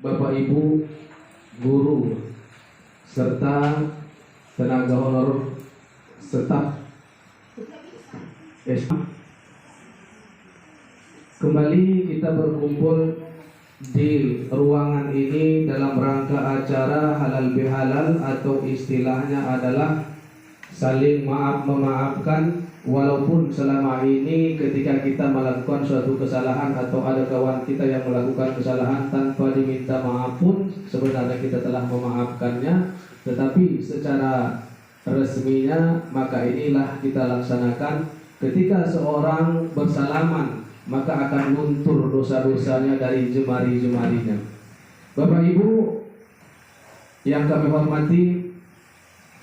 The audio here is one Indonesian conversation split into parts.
Bapak Ibu guru serta tenaga honor staf SMA. Kembali kita berkumpul di ruangan ini dalam rangka acara halal bihalal atau istilahnya adalah saling maaf memaafkan. Walaupun selama ini ketika kita melakukan suatu kesalahan atau ada kawan kita yang melakukan kesalahan tanpa diminta maaf pun sebenarnya kita telah memaafkannya, tetapi secara resminya maka inilah kita laksanakan. Ketika seorang bersalaman maka akan luntur dosa-dosanya dari jemari-jemarinya. Bapak Ibu yang kami hormati,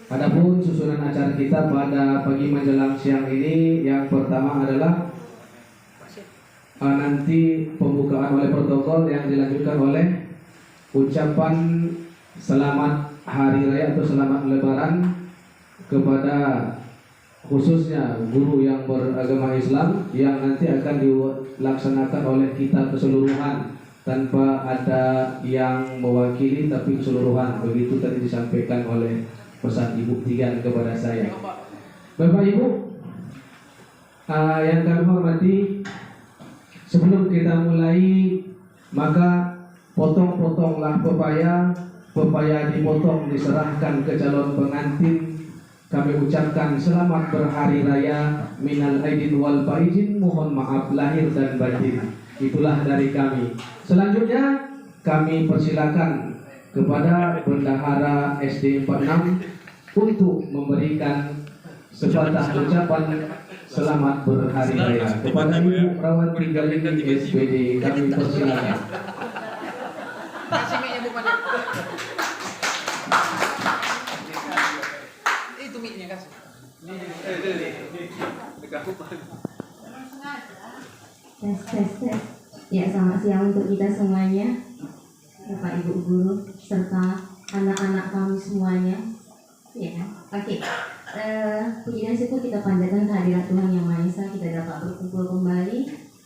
adapun susunan acara kita pada pagi menjelang siang ini, yang pertama adalah nanti pembukaan oleh protokol yang dilanjutkan oleh ucapan selamat hari raya atau selamat lebaran kepada khususnya guru yang beragama Islam, yang nanti akan dilaksanakan oleh kita keseluruhan tanpa ada yang mewakili tapi keseluruhan. Begitu tadi disampaikan oleh pesan Ibu Tigan kepada saya. Bapak Ibu yang kami hormati, sebelum kita mulai maka potong-potonglah pepaya dipotong diserahkan ke calon pengantin. Kami ucapkan selamat berhari raya minal aidin wal faizin, mohon maaf lahir dan batin. Itulah dari kami. Selanjutnya kami persilakan kepada Bendahara SD 46 untuk memberikan sepatah ucapan selamat berhari raya kepada Ibu Rawati Galini SPD. Kami persilakan. Itu mic-nya kasih. Tes. Ya, selamat siang untuk kita semuanya, Bapak Ibu guru serta anak-anak kami semuanya. Ya, oke. Puji dan syukur kita panjatkan kehadirat Tuhan Yang Maha Esa, kita dapat berkumpul kembali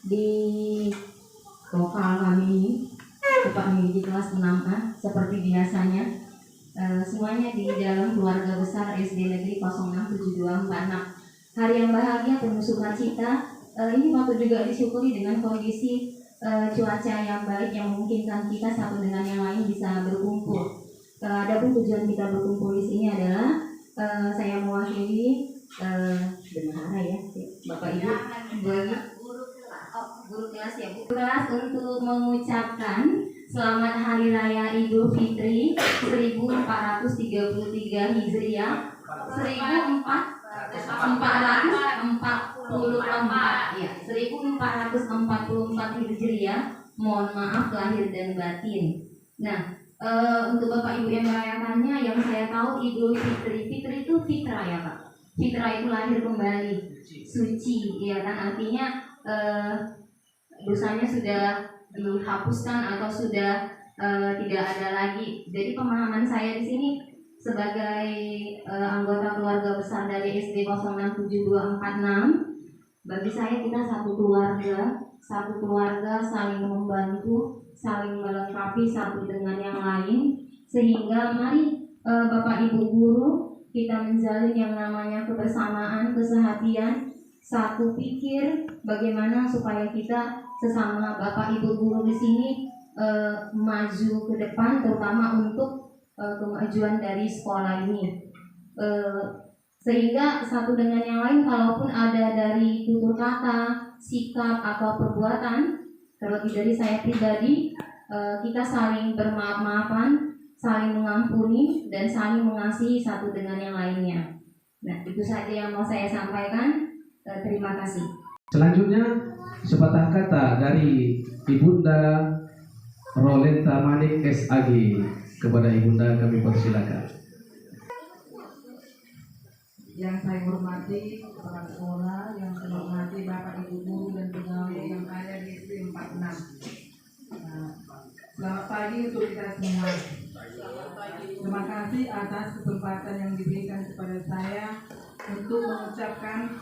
di lokal kami ini, tepatnya di kelas 6A seperti biasanya. Semuanya di dalam keluarga besar SD Negeri 067246. Hari yang bahagia penuh sukacita. Ini patut juga disyukuri dengan kondisi cuaca yang baik yang memungkinkan kita satu dengan yang lain bisa berkumpul. Adapun tujuan kita berkumpul di sini adalah saya mewakili bendahara ya, Bapak Ibu, guru kelas ya, Bu. Kelas untuk mengucapkan selamat Hari Raya Idul Fitri 1433 Hijriah 1444 ya, 1444 Hijriah. Mohon maaf lahir dan batin. Nah, untuk Bapak Ibu yang merayakannya, yang saya tahu Idul Fitri itu fitrah ya Pak. Fitrah itu lahir kembali, suci ya kan, artinya dosanya sudah dihapuskan atau sudah tidak ada lagi. Jadi pemahaman saya di sini sebagai anggota keluarga besar dari SD 067246, bagi saya kita satu keluarga saling membantu, saling melengkapi satu dengan yang lain, sehingga mari Bapak Ibu guru kita menjalin yang namanya kebersamaan, kesehatian, satu pikir bagaimana supaya kita sesama Bapak Ibu guru di sini maju ke depan, terutama untuk kemajuan dari sekolah ini, sehingga satu dengan yang lain, kalaupun ada dari tutur kata, sikap atau perbuatan, terlebih dari saya pribadi, kita saling bermaaf-maafan, saling mengampuni, dan saling mengasihi satu dengan yang lainnya. Nah, itu saja yang mau saya sampaikan. Terima kasih. Selanjutnya sepatah kata dari Ibunda Rolenta Manik SAG. Kepada Ibunda kami persilakan. Yang saya hormati kepala sekolah, yang saya hormati Bapak Ibu guru dan pegawai yang ada di SD 46. Selamat pagi untuk kita semua. Terima kasih atas kesempatan yang diberikan kepada saya untuk mengucapkan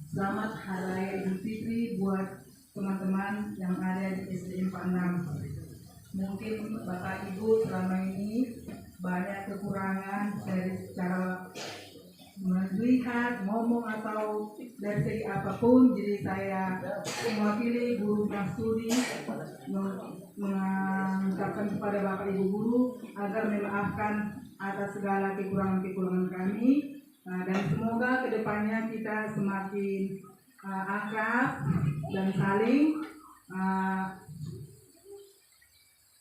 selamat Hari Raya Idul Fitri buat teman-teman yang ada di SD 46. mungkin Bapak Ibu selama ini banyak kekurangan dari secara melihat, ngomong atau dari segi apapun. Jadi saya mewakili guru studi mengucapkan kepada Bapak Ibu guru agar memaafkan atas segala kekurangan-kekurangan kami. Dan semoga kedepannya kita semakin akrab dan saling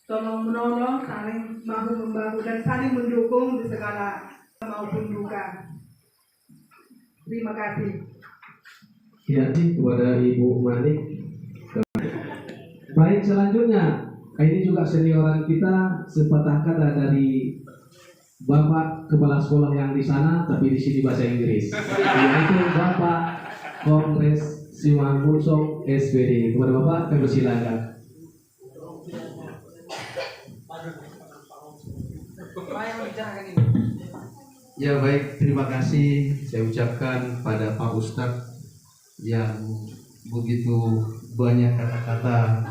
tolong menolong, saling bahu membahu dan saling mendukung di segala maupun duka. Terima kasih. Ya, kepada Ibu Manik. Baik, selanjutnya ini juga senioran kita sepatah kata dari Bapak Kepala Sekolah yang di sana, tapi di sini bahasa Inggris, yaitu Bapak Kongres Siwan Bulsong SPD. Kepada Bapak kami persilakan. Ya baik, terima kasih saya ucapkan pada Pak Ustadz yang begitu banyak kata-kata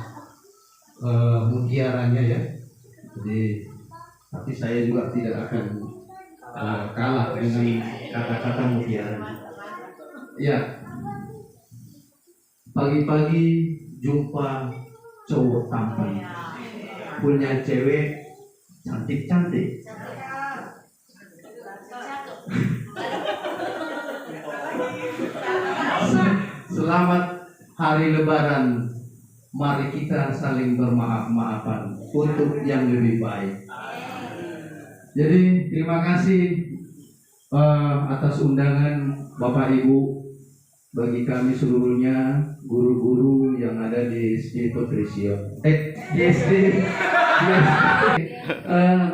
mutiaranya ya. Jadi tapi saya juga tidak akan kalah dengan kata-kata mutiara. Ya, pagi-pagi jumpa cowok tampan, punya cewek cantik-cantik. Selamat hari Lebaran. Mari kita saling bermaaf-maafan untuk yang lebih baik. Jadi terima kasih atas undangan Bapak Ibu bagi kami seluruhnya guru-guru yang ada di SD Patricio. Di SD.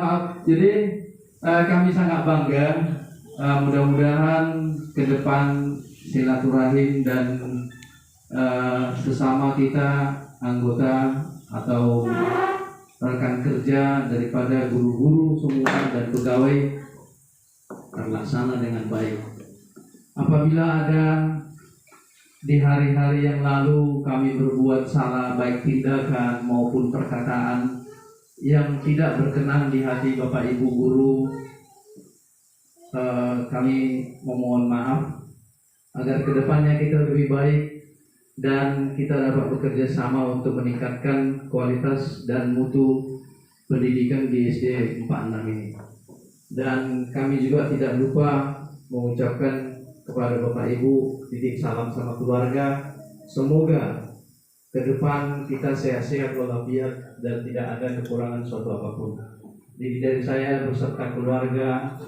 Maaf. Jadi kami sangat bangga. Mudah-mudahan ke depan silaturahim dan sesama kita anggota atau rekan kerja daripada guru-guru semua dan pegawai terlaksana dengan baik. Apabila ada di hari-hari yang lalu kami berbuat salah baik tindakan maupun perkataan yang tidak berkenan di hati Bapak Ibu guru, kami memohon maaf agar kedepannya kita lebih baik dan kita dapat bekerja sama untuk meningkatkan kualitas dan mutu pendidikan di SD 46 ini. Dan kami juga tidak lupa mengucapkan kepada Bapak Ibu titip salam sama keluarga. Semoga ke depan kita sehat-sehat walafiat dan tidak ada kekurangan suatu apapun. Jadi dari saya beserta keluarga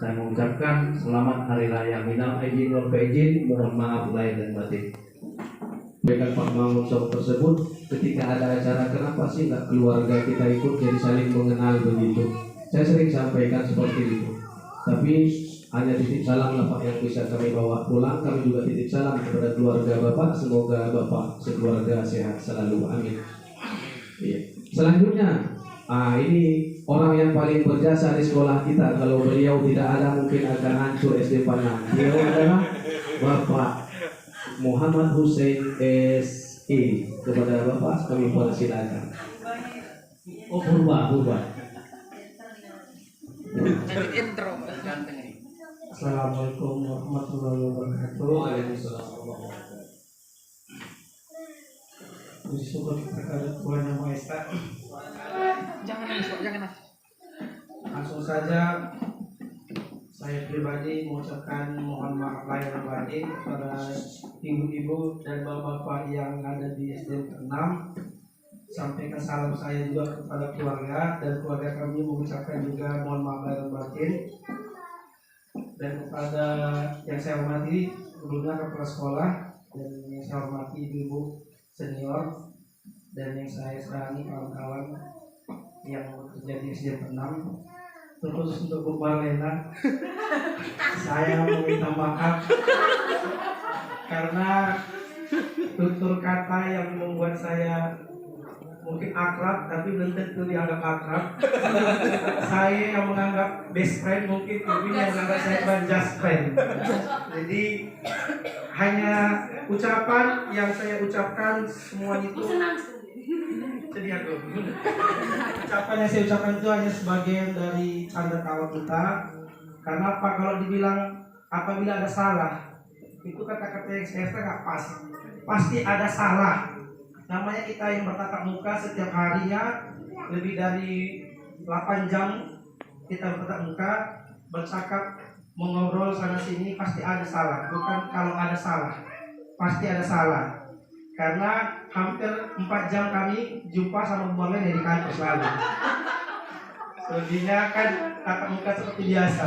saya mengucapkan selamat Hari Raya. Minal aidin wal faizin, mohon maaf lahir dan batin. Dengan Pak Mangsong tersebut, ketika ada acara, kenapa sih nggak keluarga kita ikut jadi saling mengenal begitu? Saya sering sampaikan seperti itu. Tapi hanya titip salam lah Pak yang bisa kami bawa pulang. Kami juga titip salam kepada keluarga Bapak. Semoga Bapak sekeluarga sehat selalu. Amin. Iya. Selanjutnya, ini orang yang paling berjasa di sekolah kita. Kalau beliau tidak ada mungkin akan hancur SD Panang. Beliau adalah Bapak Muhammad Hussein SE. Kepada Bapak kami persilakan. Oh Purba. Intro. Assalamualaikum warahmatullahi wabarakatuh. Waalaikumsalam warahmatullahi wabarakatuh. Puji syukur kita kepada Tuhan Yang Maha Esa. Jangan nangis, Pak, jangan nangis. Langsung saja saya pribadi mengucapkan mohon maaf lahir dan batin kepada ibu-ibu dan bapak-bapak yang ada di SD 6. Sampaikan salam saya juga kepada keluarga dan keluarga kami mengucapkan juga mohon maaf lahir dan batin. Dan kepada yang saya hormati sebelumnya kepala sekolah dan yang saya hormati ibu-ibu senior dan yang saya sayangi kawan-kawan yang bekerja di SD 6, terkhusus untuk Bu Marlena. Saya meminta maaf karena tutur kata yang membuat saya mungkin akrab tapi belum tentu dianggap akrab. Saya yang menganggap best friend mungkin Ibu yang menganggap saya bukan just friend. Jadi hanya ucapan yang saya ucapkan semua itu Sedih aku. Ucapan yang saya ucapkan itu hanya sebagian dari canda tawa kita. Karena apa? Kalau dibilang apabila ada salah, itu kata-kata yang saya nggak pas. Pasti ada salah. Namanya kita yang bertatap muka setiap harinya lebih dari 8 jam kita bertatap muka, bercakap, mengobrol sana sini, pasti ada salah. Bukan kalau ada salah, pasti ada salah. Karena hampir 4 jam kami jumpa sama Bu Amen di kantor selalu. Selebihnya kan tatap muka seperti biasa.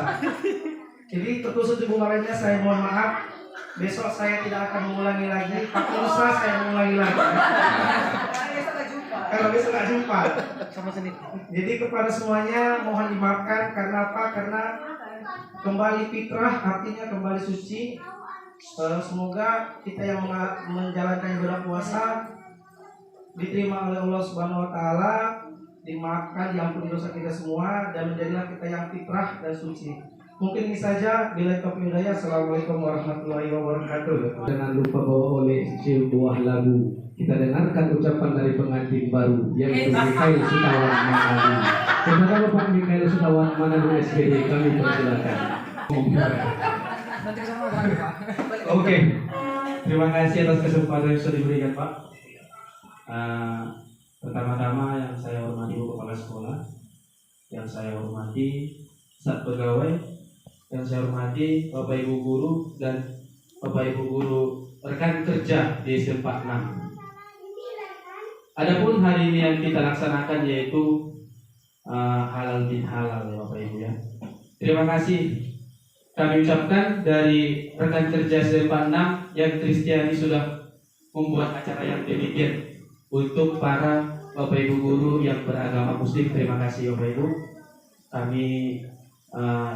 Jadi terkhusus di Bu Amennya saya mohon maaf. Besok saya tidak akan mengulangi lagi. Tapi lusa saya mengulangi lagi. Kalau besok nggak jumpa. Sama senit. Jadi kepada semuanya mohon dimaafkan karena apa? Karena kembali fitrah artinya kembali suci. Semoga kita yang menjalankan ibadah puasa diterima oleh Allah Subhanahu Wa Taala, dimaafkan, diampuni dosa kita semua, dan menjadilah kita yang fitrah dan suci. Mungkin ini saja. Bila taufiq hidayah. Assalamualaikum warahmatullahi wabarakatuh. Jangan lupa bawa oleh sebuah lagu. Kita dengarkan ucapan dari pengantin baru yaitu Mikhail Sutawan Manado. Kepada Bapak Mikhail Sutawan Manado SPD kami persilakan. Nanti sama lagi Pak. Oke, terima kasih atas kesempatan yang sudah diberikan Pak. Pertama-tama yang saya hormati Bu Kepala Sekolah, yang saya hormati Staf Pegawai, yang saya hormati Bapak Ibu Guru dan Bapak Ibu Guru rekan kerja di SD 46. Adapun hari ini yang kita laksanakan yaitu halal bin halal ya Bapak Ibu ya. Terima kasih kami ucapkan dari rekan kerja SD 46 yang Kristiani sudah membuat acara yang demikian untuk para Bapak Ibu Guru yang beragama Muslim. Terima kasih Bapak Ibu. Kami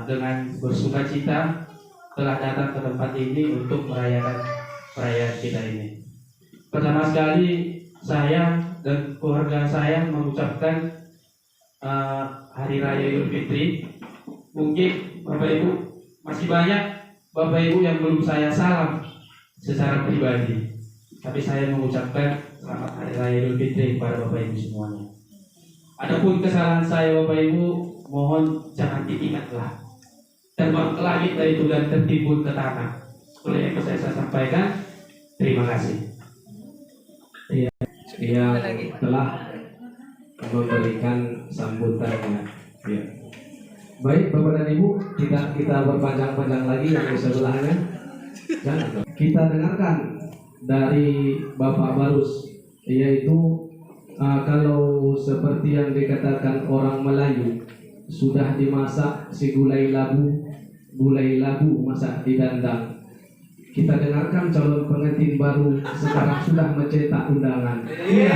dengan bersukacita telah datang ke tempat ini untuk merayakan perayaan kita ini. Pertama sekali saya dan keluarga saya mengucapkan Hari Raya Idul Fitri. Mungkin Bapak Ibu masih banyak Bapak Ibu yang belum saya salam secara pribadi, tapi saya mengucapkan selamat Hari Raya Idul Fitri kepada Bapak Ibu semuanya. Adapun kesalahan saya Bapak Ibu, mohon jangan diingatlah. Terbang ke langit dari itu dan tertimbun ke tanah. Oleh yang saya sampaikan, terima kasih. Yang telah memberikan sambutannya. Ya. Baik Bapak dan Ibu, kita berpanjang-panjang lagi yang di sebelahnya. Jangan. Kita dengarkan dari Bapak Barus, yaitu kalau seperti yang dikatakan orang Melayu, sudah dimasak si gulai labu masak didandang. Kita dengarkan calon pengantin baru sekarang sudah mencetak undangan. Iya,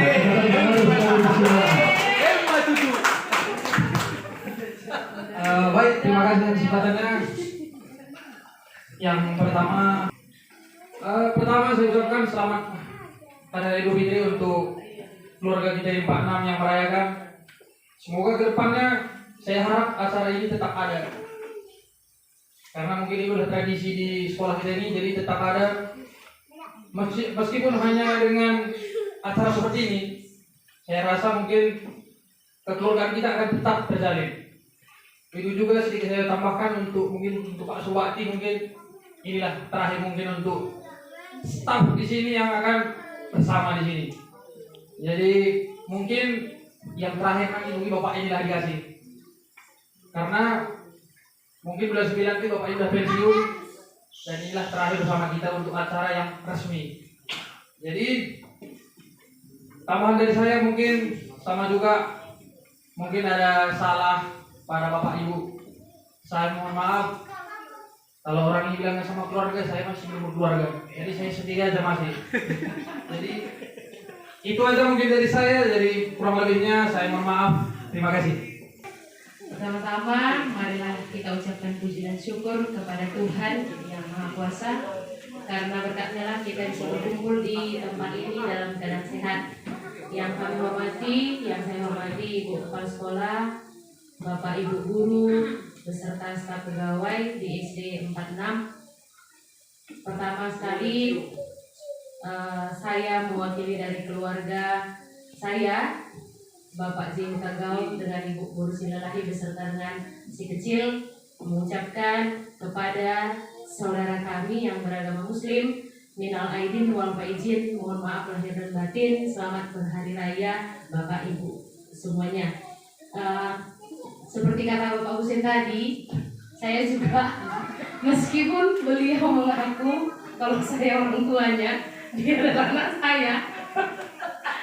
Baik, terima kasih atas kesempatannya. Yang pertama saya ucapkan selamat pada Idul Fitri untuk keluarga kita di 46 yang merayakan. Semoga kedepannya saya harap acara ini tetap ada. Karena mungkin ini udah tradisi di sekolah kita ini, jadi tetap ada. Meskipun hanya dengan acara seperti ini, saya rasa mungkin kekeluargaan kita akan tetap terjalin. Itu juga sedikit saya tambahkan untuk Pak Subakti, mungkin inilah terakhir mungkin untuk staf di sini yang akan bersama di sini. Jadi mungkin yang terakhir nanti mungkin Bapak inilah dikasih. Karena mungkin bulan 9 nanti Bapak ini sudah pensiun dan inilah terakhir bersama kita untuk acara yang resmi. Jadi tambahan dari saya mungkin sama juga mungkin ada salah pada Bapak Ibu. Saya mohon maaf kalau orang ini bilang sama keluarga, saya masih belum berkeluarga. Jadi saya sendiri aja masih. Jadi itu aja mungkin dari saya. Jadi kurang lebihnya saya mohon maaf. Terima kasih. Pertama-tama, marilah kita ucapkan puji dan syukur kepada Tuhan yang Maha Kuasa, karena berkatnya lah kita bisa berkumpul di tempat ini dalam keadaan sehat. Yang kami hormati, yang saya hormati Ibu Kepala Sekolah, Bapak Ibu Guru, beserta staf pegawai di SD 46. Pertama sekali, saya mewakili dari keluarga saya Bapak Zin Tagau dengan Ibu Guru Silalahi beserta dengan si kecil mengucapkan kepada saudara kami yang beragama Muslim, minal aidin wal faizin, mohon maaf lahir dan batin, selamat berhari raya Bapak Ibu semuanya. Seperti kata Bapak Husin tadi, saya juga meskipun beliau mengaku kalau saya orang tuanya, dia adalah anak saya.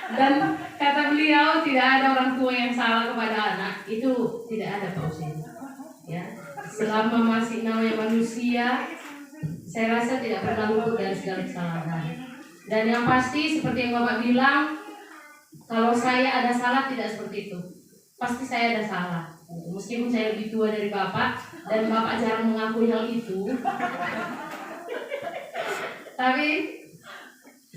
Dan kata beliau tidak ada orang tua yang salah kepada anak, itu tidak ada Pak Husin. Ya, selama masih namanya manusia, saya rasa tidak pernah luput dari segala kesalahan. Dan yang pasti seperti yang Bapak bilang, kalau saya ada salah tidak seperti itu. Pasti saya ada salah. Meskipun saya lebih tua dari Bapak dan Bapak jarang mengakui hal itu, tapi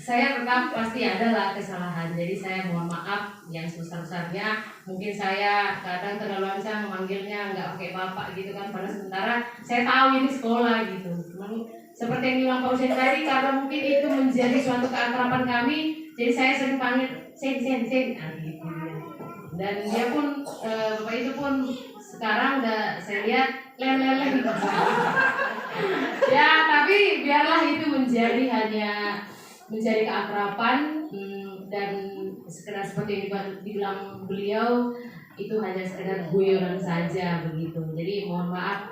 saya tetap pasti adalah kesalahan. Jadi saya mohon maaf yang sebesar-besarnya. Mungkin saya kadang terlalu lancang memanggilnya nggak pakai Bapak gitu kan. Padahal sementara saya tahu ini sekolah gitu. Cuman seperti yang bilang Pak Husin tadi, karena mungkin itu menjadi suatu keakraban kami, jadi saya sering panggil Sen. Nah, gitu ya. Dan dia pun Bapak itu pun sekarang udah saya lihat lele gitu. Ya, tapi biarlah itu menjadi keakraban dan sekedar seperti yang dibilang beliau, itu hanya sekedar guyonan saja begitu. Jadi mohon maaf,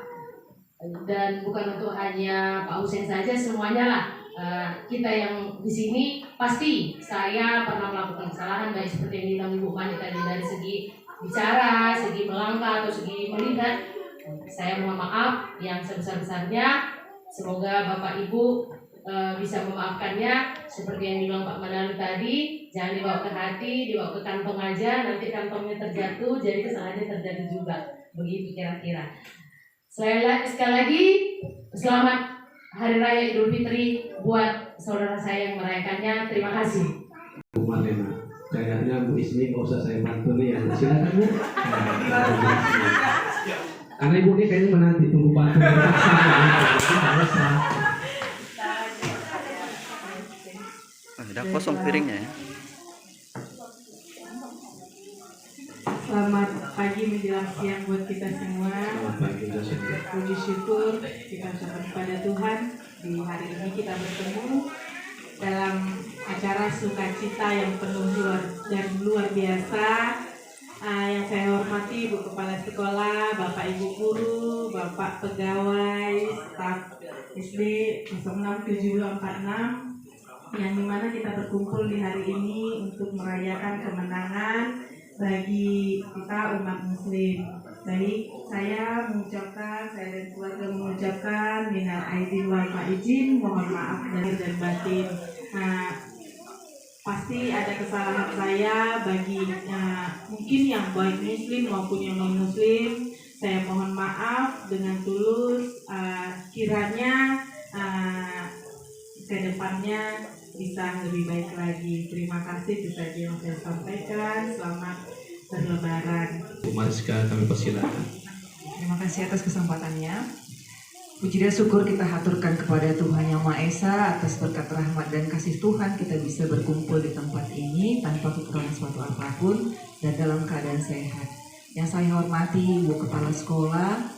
dan bukan untuk hanya Pak Husin saja, semuanya lah. Kita yang di sini pasti saya pernah melakukan kesalahan, baik seperti yang bilang Ibu Mani tadi, dari segi bicara, segi melangkah atau segi melihat. Saya mohon maaf yang sebesar-besarnya. Semoga Bapak Ibu bisa memaafkannya. Seperti yang bilang Pak Manali tadi, jangan dibawa ke hati, dibawa ke kantong aja, nanti kantongnya terjatuh, jadi kesalahannya terjadi juga. Begitu kira-kira. Sekali lagi, selamat Hari Raya Idul Fitri buat saudara saya yang merayakannya. Terima kasih. Bu Marlena, kayaknya Bu Ismi nggak usah saya bantu nih ya. Silakan Bu. Karena Ibu ini kayaknya menanti tunggu bantu terpaksa. Udah kosong piringnya ya. Selamat pagi menjelang siang buat kita semua. Selamat pagi, Joshua. Puji syukur kita ucapkan kepada Tuhan, di hari ini kita bertemu dalam acara sukacita yang penuh luar biasa. Yang saya hormati Bu Kepala Sekolah, Bapak Ibu Guru, Bapak Pegawai, staf SD 067046, yang dimana kita berkumpul di hari ini untuk merayakan kemenangan bagi kita umat Muslim. Baik, saya dan keluarga mengucapkan minal aidin wal faizin, mohon maaf lahir dan batin. Pasti ada kesalahan saya bagi mungkin yang baik Muslim maupun yang non Muslim. Saya mohon maaf dengan tulus. Kiranya ke depannya bisa lebih baik lagi. Terima kasih, itu saja yang saya sampaikan. Selamat berlebaran. Bu Mariska, kami persilakan. Terima kasih atas kesempatannya. Puji dan syukur kita haturkan kepada Tuhan Yang Maha Esa atas berkat rahmat dan kasih Tuhan kita bisa berkumpul di tempat ini tanpa kekurangan suatu apapun dan dalam keadaan sehat. Yang saya hormati Ibu Kepala Sekolah,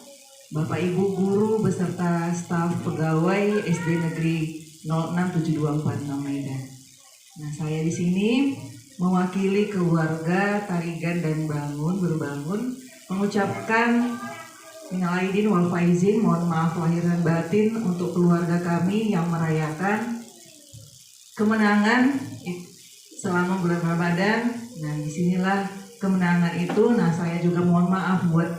Bapak Ibu Guru beserta staf pegawai SD Negeri 067246 Medan. Nah, saya di sini mewakili keluarga Tarigan dan Berbangun mengucapkan minal aidin wal faizin, mohon maaf lahir dan batin untuk keluarga kami yang merayakan kemenangan selama bulan Ramadan. Nah, disinilah kemenangan itu. Nah, saya juga mohon maaf buat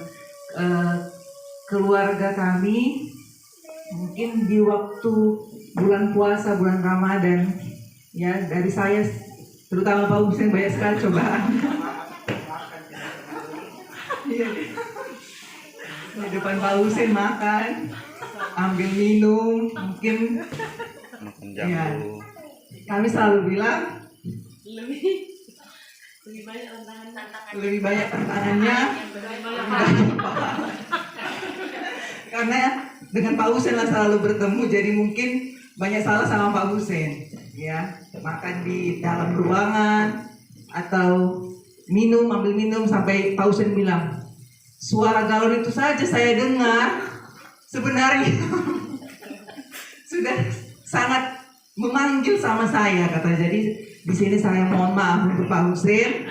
keluarga kami, mungkin di waktu bulan puasa, bulan Ramadan, ya dari saya terutama Pak Husin banyak sekali cobaan. Di depan Pak Husin makan, ambil minum, mungkin Makan ya, jamu. kami selalu bilang lebih banyak tantangannya, karena dengan Pak Husin lah selalu bertemu, jadi mungkin banyak salah sama Pak Husin, ya makan di dalam ruangan atau ambil minum sampai Pausen bilang, suara galon itu saja saya dengar, sebenarnya sudah sangat memanggil sama saya, kata. Jadi di sini saya mohon maaf untuk Pak Husein,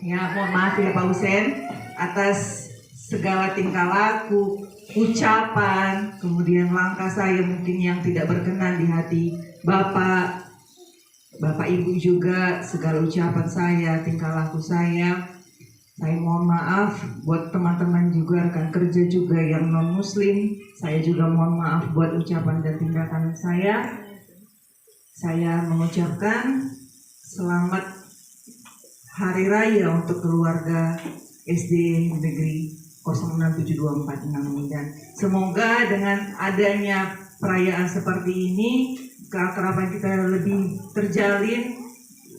ya mohon maaf ya Pak Husein atas segala tingkah laku, ucapan, kemudian langkah saya mungkin yang tidak berkenan di hati Bapak Ibu juga, segala ucapan saya, tingkah laku saya mohon maaf. Buat teman-teman juga, rekan kerja juga yang non muslim, saya juga mohon maaf buat ucapan dan tindakan saya. Saya mengucapkan selamat Hari Raya untuk keluarga SD Negeri 067246 ini, dan semoga dengan adanya perayaan seperti ini keakraban kita lebih terjalin,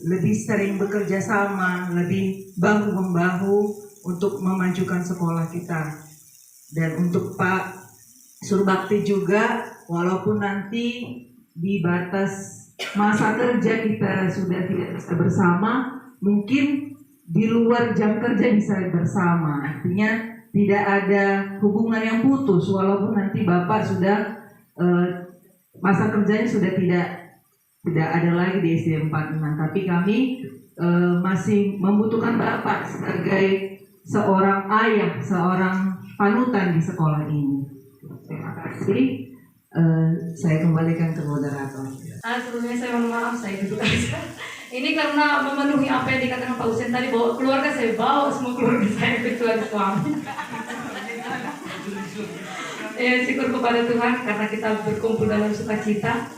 lebih sering bekerja sama, lebih bahu-membahu untuk memajukan sekolah kita. Dan untuk Pak Surbakti juga, walaupun nanti di batas masa kerja kita sudah tidak bisa bersama, mungkin di luar jam kerja bisa bersama. Artinya tidak ada hubungan yang putus, walaupun nanti Bapak sudah masa kerjanya sudah tidak ada lagi di SD 46, tapi kami masih membutuhkan Bapak sebagai seorang ayah, seorang panutan di sekolah ini. Terima kasih. Saya kembalikan ke moderator. Sebelumnya saya mohon maaf, saya duduk aja. Ini karena memenuhi apa yang dikatakan Pak Husein tadi, bahwa keluarga saya bawa semua keluarga saya kecuali suami. Syukur kepada Tuhan karena kita berkumpul dalam sukacita.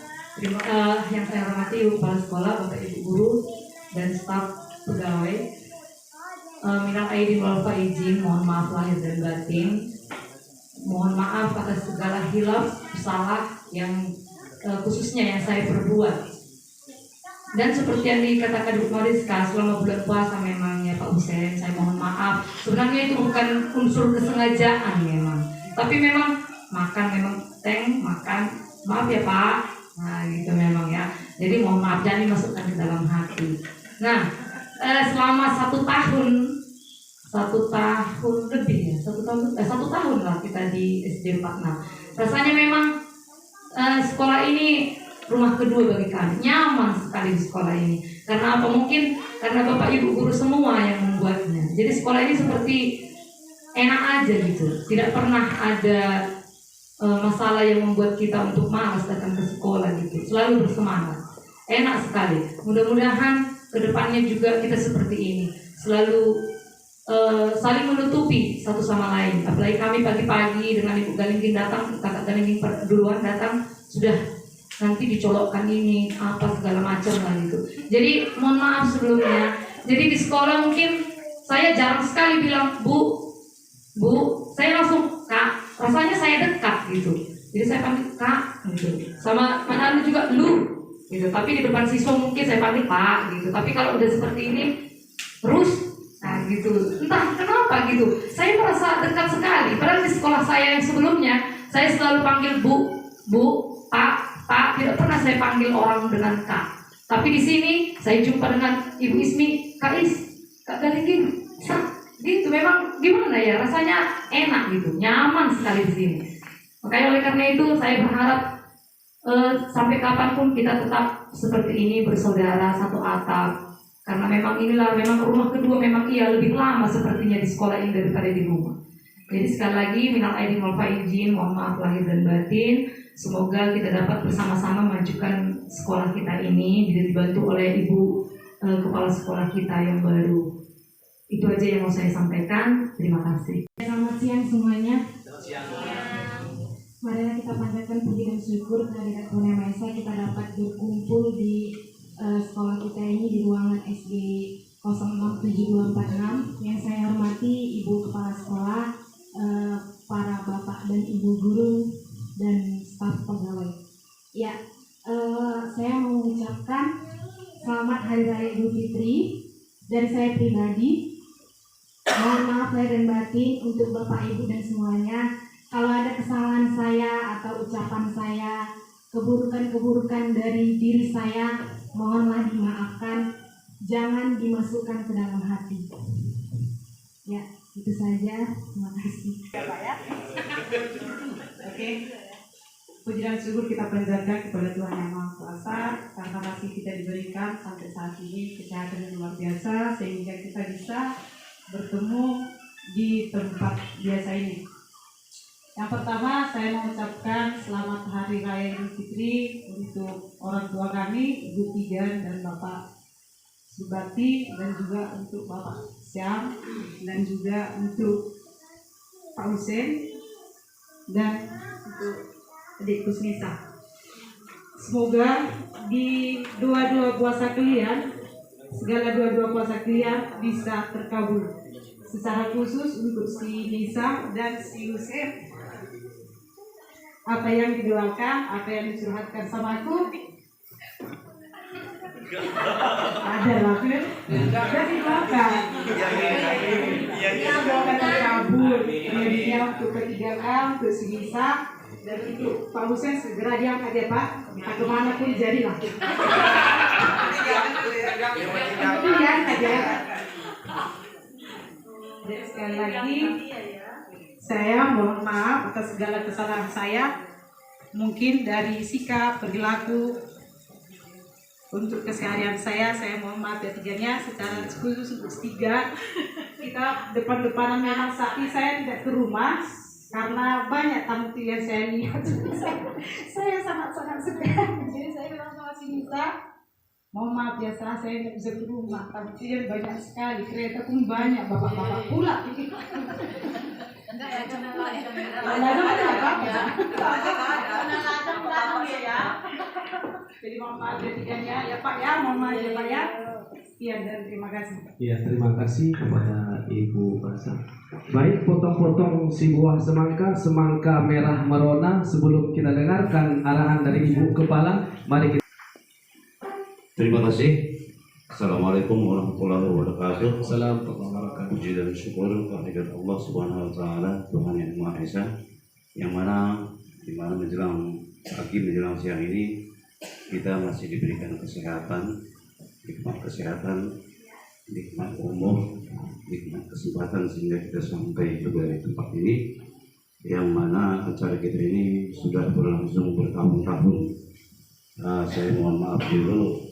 Yang saya hormati Ibu Kepala Sekolah, Bapak Ibu Guru, dan staf pegawai. Minal aidin wal faizin, mohon maaf lahir dan batin. Mohon maaf atas segala hilaf, salah yang khususnya yang saya perbuat. Dan seperti yang dikatakan Bu Mariska, selama bulan puasa memang ya Pak Husein, saya mohon maaf. Sebenarnya itu bukan unsur kesengajaan memang, tapi memang makan maaf ya Pak. Nah gitu memang ya. Jadi mohon maaf, jangan dimasukkan ke dalam hati. Nah selama satu tahun lebih ya, satu tahun lah kita di SD 46. Rasanya memang sekolah ini rumah kedua bagi kami, nyaman sekali di sekolah ini. Karena apa? Mungkin karena Bapak Ibu guru semua yang membuatnya. Jadi sekolah ini seperti enak aja gitu, tidak pernah ada masalah yang membuat kita untuk malas datang ke sekolah gitu. Selalu bersemangat, enak sekali. Mudah-mudahan kedepannya juga kita seperti ini, selalu saling menutupi satu sama lain. Apalagi kami pagi-pagi dengan Ibu Galingging datang, Kakak Galingging duluan datang, sudah nanti dicolokkan ini apa segala macam lah gitu. Jadi mohon maaf sebelumnya. Jadi di sekolah mungkin saya jarang sekali bilang bu, saya langsung Kak. Rasanya saya dekat gitu. Jadi saya panggil Kak gitu. Sama mana juga lu gitu. Tapi di depan siswa mungkin saya panggil Pak gitu. Tapi kalau udah seperti ini terus nah gitu. Entah kenapa gitu. Saya merasa dekat sekali. Padahal di sekolah saya yang sebelumnya saya selalu panggil Bu, Pak, tidak pernah saya panggil orang dengan Kak. Tapi di sini saya jumpa dengan Ibu Ismi, Kak Galingging, gitu. Memang gimana ya, rasanya enak gitu, nyaman sekali di sini. Makanya oleh karena itu saya berharap sampai kapanpun kita tetap seperti ini, bersaudara satu atap. Karena memang memang rumah kedua, memang lebih lama sepertinya di sekolah ini daripada di rumah. Jadi sekali lagi minal aidin wal faizin, mohon maaf lahir dan batin. Semoga kita dapat bersama-sama memajukan sekolah kita ini, dibantu oleh Ibu Kepala Sekolah kita yang baru. Itu aja yang mau saya sampaikan. Terima kasih. Selamat siang semuanya. Mari kita panjatkan puji dan syukur kehadirat Tuhan Yang Maha Esa, kita dapat berkumpul di sekolah kita ini di ruangan SD 067246. Yang saya hormati Ibu Kepala Sekolah, para Bapak dan Ibu Guru dan staf pegawai. Ya, saya mau mengucapkan selamat Hari Raya Idul Fitri dari saya pribadi. Mohon maaf lahir dan batin untuk Bapak Ibu dan semuanya. Kalau ada kesalahan saya atau ucapan saya, keburukan-keburukan dari diri saya, mohonlah dimaafkan. jangan dimasukkan ke dalam hati. Ya, itu saja. Terima kasih. Oke. Puji dan syukur kita panjatkan kepada Tuhan Yang Maha Kuasa karena masih kita diberikan sampai saat ini kesehatan yang luar biasa sehingga kita bisa bertemu di tempat biasa ini. Yang pertama, saya mengucapkan selamat Hari Raya Idul Fitri untuk orang tua kami, Ibu Tijan dan Bapak Subati, dan juga untuk Bapak Syam, dan juga untuk Pak Husen, dan untuk Adik Kusnisa. Semoga di dua-dua puasa kalian, segala dua-dua puasa kalian bisa terkabul. Secara khusus untuk si Nisa dan si Husen, apa yang didoakan, apa yang dicurhatkan sama aku, ada lah kan? Jadi doakan. Dia doakan terkabul. Kemudian untuk ketiga untuk si Nisa dan untuk Pak Husen segera diangkat ya Pak. Entah kemana pun jadilah. Itu diangkat ya. Dan sekali lagi saya mohon maaf atas segala kesalahan saya, mungkin dari sikap, perilaku, untuk keseharian saya mohon maaf ya tiganya, secara khusus untuk tiga, kita depan-depanan memang saat ini saya tidak ke rumah, karena banyak tamu yang saya lihat, saya sangat-sangat sekali, jadi saya bilang sama si Nisa, mohon maaf ya saya tidak bisa ke rumah, tamu yang banyak sekali, kereta pun banyak, bapak-bapak pula. Jadi mohon maaf ketiganya ya Pak ya, mohon maaf ya Pak ya. Sekian dan terima kasih. Ya, terima kasih kepada Ibu Basa. Baik, potong-potong si buah semangka merah merona. Sebelum kita dengarkan arahan dari Ibu Kepala, mari kita. Terima kasih. Assalamualaikum warahmatullahi wabarakatuh. Assalamualaikum warahmatullahi wabarakatuh. Puji dan syukur kehadirat Allah Subhanahu wa taala, Tuhan yang Maha Esa, yang di mana menjelang pagi menjelang siang ini kita masih diberikan kesehatan, nikmat kesehatan, nikmat umur, nikmat kesempatan sehingga kita sampai juga di tempat ini, yang mana acara kita ini sudah berlangsung bertahun-tahun. Saya mohon maaf dulu.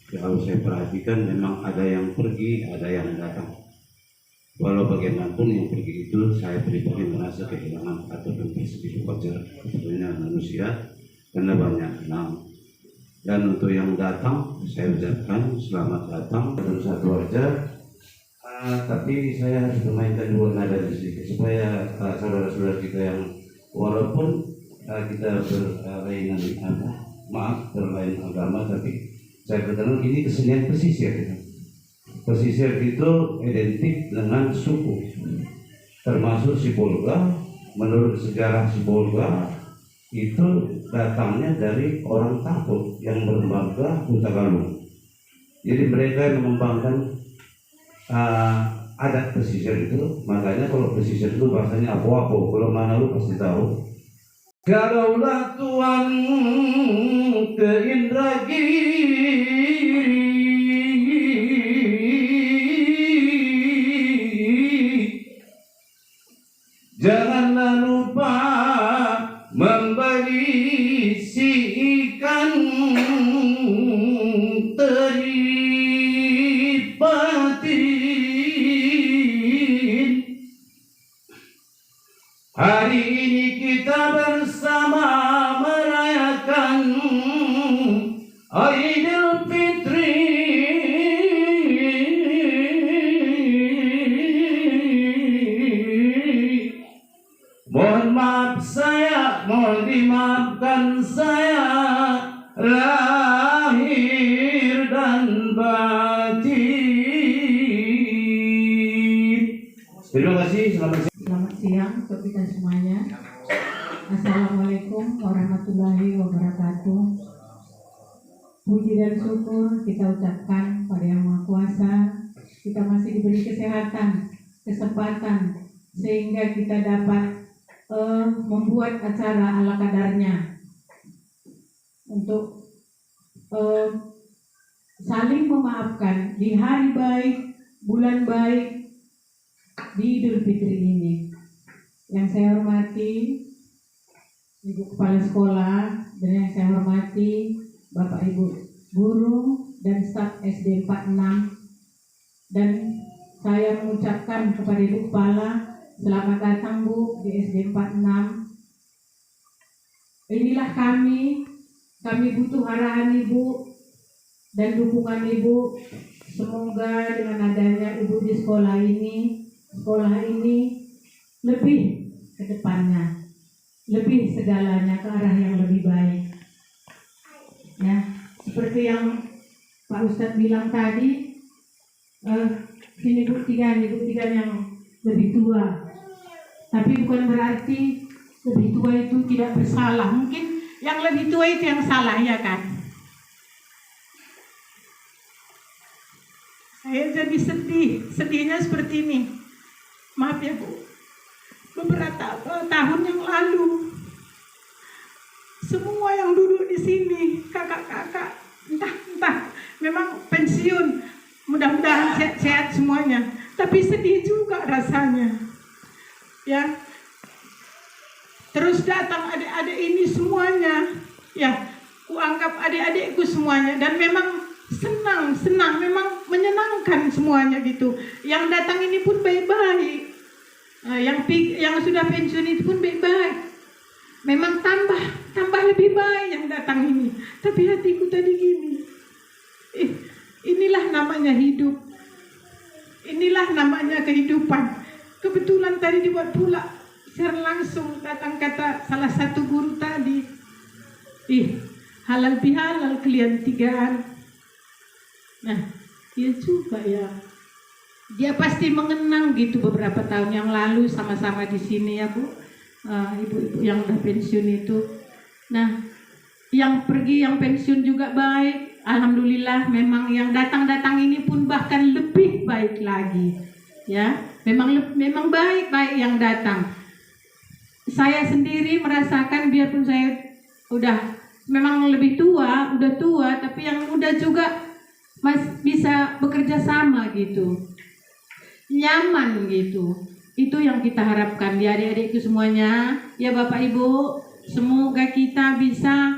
Kalau saya perhatikan memang ada yang pergi, ada yang datang. Walau bagaimanapun yang pergi itu saya pribadi merasa kehilangan atau sedikit wajar, sebetulnya manusia karena banyak kenal. Dan untuk yang datang saya ucapkan selamat datang dalam satu aja. Tapi saya harus memainkan dua nada di sini supaya saudara-saudara kita yang walaupun kita berlainan berlain agama, tapi saya berkenal ini kesenian pesisir. Pesisir itu identik dengan suku, termasuk Sibolga. Menurut sejarah Sibolga itu datangnya dari orang Taput yang bermarga Hutagalung. Jadi mereka yang mengembangkan adat pesisir itu. Makanya kalau pesisir itu bahasanya apo-apo. Kalau mana lu pasti tahu. Kalaulah Tuhan ke Indragiri, janganlah lupa membeli si ikan teri patin. Hari ini kita bersama merayakan Idul Fitri. Mohon maaf saya, mohon dimaafkan saya lahir dan batin. Terima kasih, selamat siang. Selamat siang untuk kita semuanya. Assalamualaikum warahmatullahi wabarakatuh. Puji dan syukur kita ucapkan pada Yang Maha Kuasa. Kita masih diberi kesehatan, kesempatan sehingga kita dapat membuat acara ala kadarnya untuk saling memaafkan di hari baik, bulan baik, di Idul Fitri ini. Yang saya hormati Ibu Kepala Sekolah dan yang saya hormati Bapak Ibu Guru dan staf SD 46, dan saya mengucapkan kepada Ibu Kepala, selamat datang Bu di SD 46. Inilah kami butuh arahan Ibu dan dukungan Ibu. Semoga dengan adanya Ibu di sekolah ini lebih ke depannya, lebih segalanya ke arah yang lebih baik. Ya, seperti yang Pak Ustadz bilang tadi, sini buktikan yang lebih tua. Tapi bukan berarti lebih tua itu tidak bersalah. Mungkin yang lebih tua itu yang salah, ya kan? Saya jadi sedihnya seperti ini. Maaf ya Bu, beberapa tahun yang lalu, semua yang duduk di sini, kakak-kakak, entah, memang pensiun, mudah-mudahan sehat-sehat semuanya. Tapi sedih juga rasanya, ya. Terus datang adik-adik ini semuanya, ya, kuanggap adik-adikku semuanya, dan memang senang, memang menyenangkan semuanya gitu. Yang datang ini pun baik-baik, yang sudah pensiun itu pun baik-baik. Memang tambah lebih baik yang datang ini. Tapi hatiku tadi gini, inilah namanya hidup, inilah namanya kehidupan. Kebetulan tadi dibuat pula secara langsung datang kata salah satu guru tadi, halal bihalal kalian tigaan. Nah, dia juga ya, dia pasti mengenang gitu beberapa tahun yang lalu sama-sama di sini ya Bu, ibu-ibu yang udah pensiun itu. Nah, yang pergi, yang pensiun juga baik, alhamdulillah. Memang yang datang-datang ini pun bahkan lebih baik lagi, ya. Memang baik-baik yang datang. Saya sendiri merasakan, biarpun saya udah memang lebih tua, tapi yang muda juga masih bisa bekerja sama gitu, nyaman gitu. Itu yang kita harapkan di adik-adikku semuanya, ya Bapak Ibu. Semoga kita bisa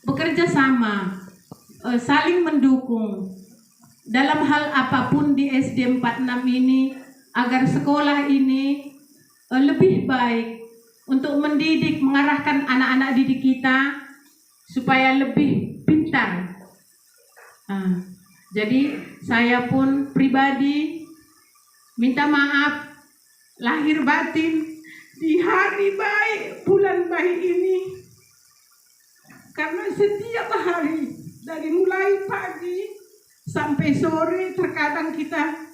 bekerja sama, saling mendukung dalam hal apapun di SD 46 ini, agar sekolah ini lebih baik untuk mendidik, mengarahkan anak-anak didik kita supaya lebih pintar. Jadi saya pun pribadi minta maaf lahir batin di hari baik, bulan baik ini, karena setiap hari dari mulai pagi sampai sore, terkadang kita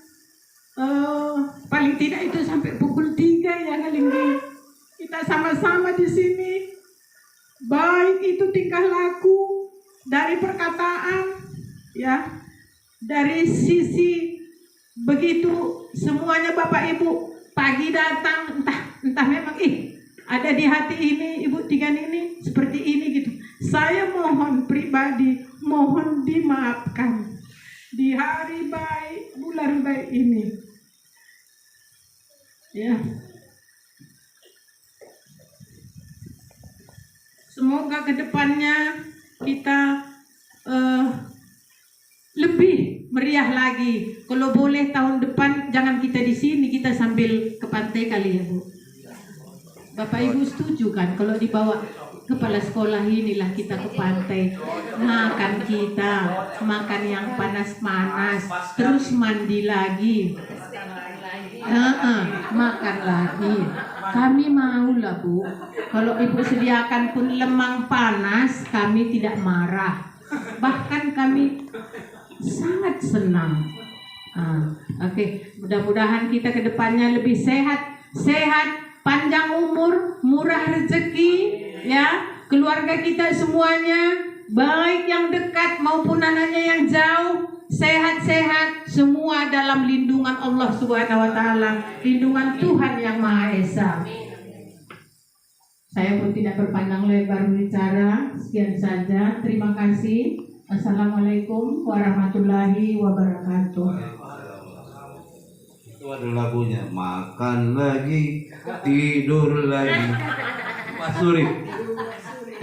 paling tidak itu sampai pukul 3 ya Ngalinggi, kita sama-sama di sini. Baik itu tingkah laku, dari perkataan, ya, dari sisi begitu semuanya Bapak Ibu pagi datang, entah memang ada di hati ini Ibu Tigan ini seperti ini gitu. Saya mohon pribadi, mohon dimaafkan di hari baik, bulan baik ini, ya. Semoga kedepannya kita lebih meriah lagi. Kalau boleh tahun depan jangan kita di sini, kita sambil ke pantai kali ya Bu. Bapak Ibu setuju kan kalau dibawa kepala sekolah inilah kita ke pantai, makan yang panas-panas, terus mandi lagi, makan lagi. Kami mau lah Bu, kalau Ibu sediakan pun lemang panas, kami tidak marah, bahkan kami sangat senang. Oke, mudah-mudahan kita ke depannya lebih sehat, panjang umur, murah rezeki, ya, keluarga kita semuanya, baik yang dekat maupun anaknya yang jauh, sehat-sehat, semua dalam lindungan Allah Subhanahu wa Ta'ala, lindungan Tuhan Yang Maha Esa. Saya pun tidak berpanjang lebar bicara, sekian saja. Terima kasih. Assalamualaikum warahmatullahi wabarakatuh. Itu ada lagunya, makan lagi, tidur lagi. Pak Suri.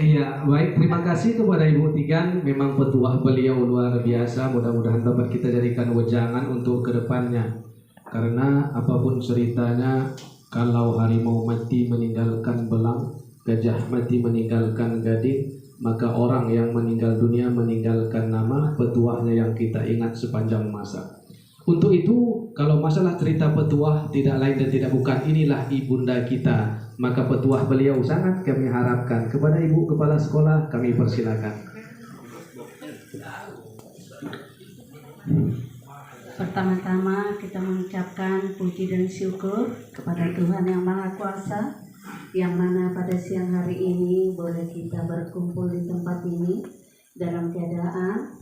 Iya, baik. Terima kasih kepada Ibu Tigan. Memang petuah beliau luar biasa. Mudah-mudahan dapat kita jadikan wejangan untuk kedepannya. Karena apapun ceritanya, kalau harimau mati meninggalkan belang, gajah mati meninggalkan gading, maka orang yang meninggal dunia meninggalkan nama, petuahnya yang kita ingat sepanjang masa. Untuk itu, kalau masalah cerita petuah tidak lain dan tidak bukan, inilah ibunda kita. Maka petuah beliau sangat kami harapkan. Kepada Ibu Kepala Sekolah kami persilakan. Pertama-tama kita mengucapkan puji dan syukur kepada Tuhan Yang Maha Kuasa, yang mana pada siang hari ini boleh kita berkumpul di tempat ini dalam keadaan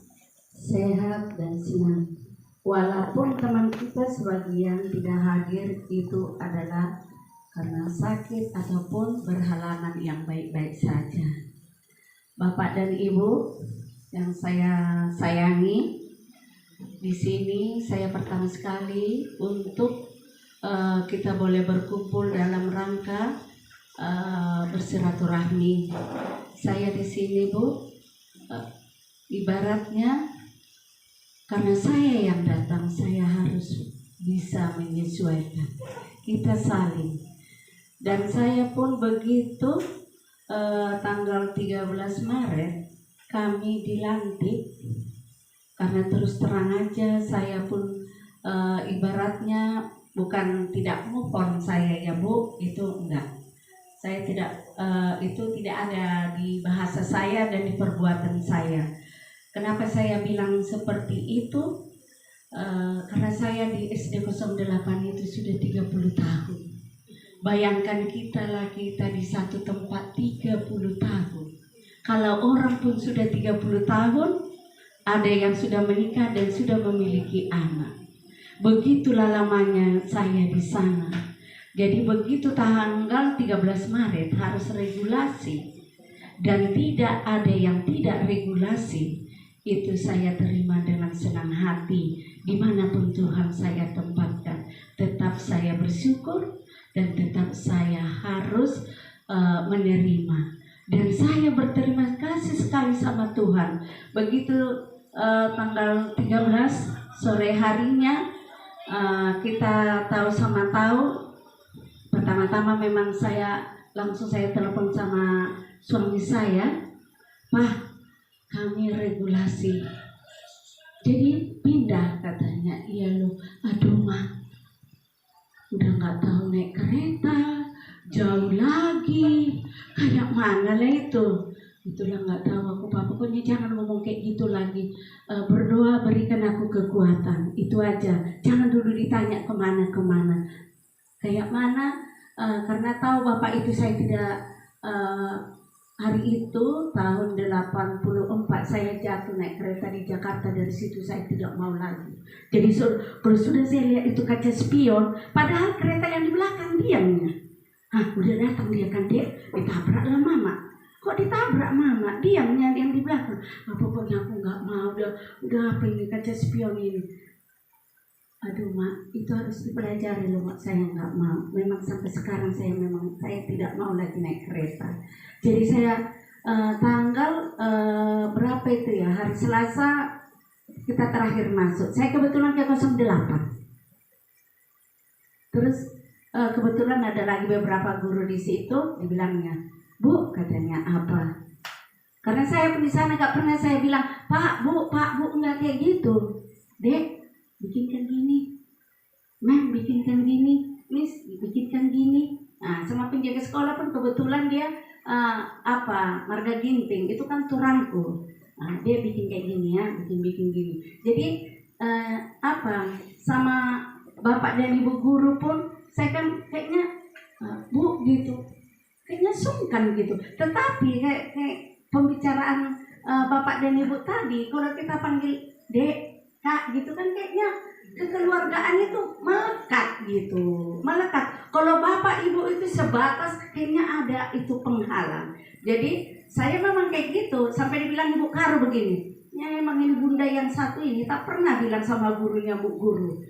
sehat dan senang. Walaupun teman kita sebagian tidak hadir, itu adalah karena sakit ataupun berhalangan yang baik-baik saja. Bapak dan Ibu yang saya sayangi, di sini saya pertama sekali untuk kita boleh berkumpul dalam rangka bersilaturahmi. Saya di sini, Bu, ibaratnya karena saya yang datang, saya harus bisa menyesuaikan. Kita saling. Dan saya pun begitu tanggal 13 Maret kami dilantik, karena terus terang aja saya pun ibaratnya bukan tidak move on saya ya Bu, itu enggak. Saya tidak itu tidak ada di bahasa saya dan di perbuatan saya. Kenapa saya bilang seperti itu? Karena saya di SD 08 itu sudah 30 tahun. Bayangkan kita di satu tempat 30 tahun. Kalau orang pun sudah 30 tahun, ada yang sudah menikah dan sudah memiliki anak. Begitulah lamanya saya di sana. Jadi begitu tanggal 13 Maret harus regulasi, dan tidak ada yang tidak regulasi, itu saya terima dengan senang hati. Dimanapun Tuhan saya tempatkan, tetap saya bersyukur dan tetap saya harus menerima. Dan saya berterima kasih sekali sama Tuhan. Begitu tanggal 13 sore harinya, kita tahu sama tahu. Pertama-tama memang saya telepon sama suami saya, Pak, kami regulasi, jadi pindah katanya. Iya loh, aduh mah, udah nggak tahu naik kereta, jauh lagi, kayak mana lah itu. Itulah nggak tahu aku Pak, pokoknya jangan ngomong kayak gitu lagi. Berdoa berikan aku kekuatan, itu aja. Jangan dulu ditanya kemana-kemana. Kayak mana, karena tahu Bapak itu saya tidak, hari itu tahun 84 saya jatuh naik kereta di Jakarta. Dari situ saya tidak mau lagi. Jadi kalau sudah saya lihat itu kaca spion, padahal kereta yang di belakang diamnya. Udah datang dia kan, dia ditabraklah Mama. Kok ditabrak Mama? Diamnya yang di belakang. Pokoknya aku nggak mau, udah apa ini kaca spion ini. Aduh Mak, itu harus dipelajari loh Mak, saya nggak mau. Memang sampai sekarang saya tidak mau lagi naik kereta. Jadi saya tanggal berapa itu ya, hari Selasa kita terakhir masuk. Saya kebetulan ke 08. Terus kebetulan ada lagi beberapa guru di situ, dibilangnya, Bu, katanya apa? Karena saya pun di sana nggak pernah saya bilang, Pak Bu nggak kayak gitu. Dek, bikinkan gini, Mem bikinkan gini, Miss bikinkan gini. Nah, sama penjaga sekolah pun kebetulan dia Marga Ginting, itu kan turangku. Nah, dia bikin kayak gini ya, bikin gini. Jadi sama Bapak dan Ibu guru pun saya kan kayaknya Bu gitu, kayaknya sungkan gitu. Tetapi kayak pembicaraan Bapak dan Ibu tadi, kalau kita panggil Dek, Kak gitu kan, kayaknya kekeluargaan itu melekat gitu, melekat. Kalau Bapak Ibu itu sebatas, kayaknya ada itu penghalang. Jadi saya memang kayak gitu, sampai dibilang Ibu Karo begini, Ya emang ini bunda yang satu ini tak pernah bilang sama gurunya, Bu Guru,